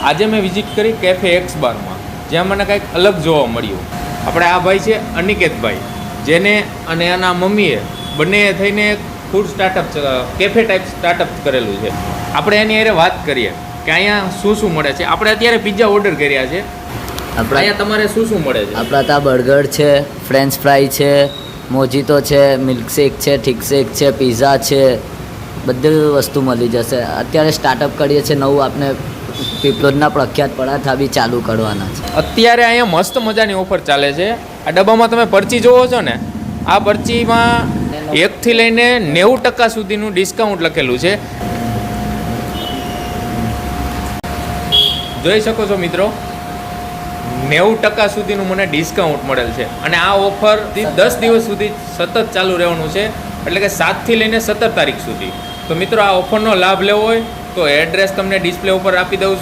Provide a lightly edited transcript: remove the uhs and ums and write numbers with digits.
આજે મેં વિઝિટ કરી કેફે એક્સ બારમાં, જ્યાં મને કંઈક અલગ જોવા મળ્યું. આપણે આ ભાઈ છે અનિકેતભાઈ, જેને અને એના મમ્મીએ બંને થઈને food startup cafe type startup કરેલું છે. આપણે એની હારે વાત કરીએ કે અહીંયા શું શું મળે છે. આપણે અત્યારે પિઝા ઓર્ડર કર્યા છે. અહીંયા તમારે શું શું મળે છે? આપણા ત્યાં બર્ગર છે, ફ્રેન્ચ ફ્રાઈ છે, મોજીતો છે, મિલ્કશેક છે, ઠીકશેક છે, પિઝા છે, બધી વસ્તુ મળી જશે. અત્યારે સ્ટાર્ટઅપ કરીએ છીએ નવું, આપણે પીપલોદના પ્રખ્યાત પરાઠા બી ચાલુ કરવાના છે. અત્યારે અહીંયા મસ્ત મજાની ઓફર ચાલે છે. આ ડબ્બામાં તમે પરચી જોવો છો ને, આ પરચીમાં 1થી લઈને 90% સુધીનું ડિસ્કાઉન્ટ લખેલું છે. જોઈ શકો છો મિત્રો, 90% સુધીનું મને ડિસ્કાઉન્ટ મળેલ છે. અને આ ઓફર 10 દિવસ સુધી સતત ચાલુ રહેવાનું છે, એટલે કે 7થી લઈને 17 તારીખ સુધી. તો મિત્રો, આ ઓફરનો લાભ લેવો હોય તો એડ્રેસ તમને ડિસ્પ્લે ઉપર આપી દઉં છું.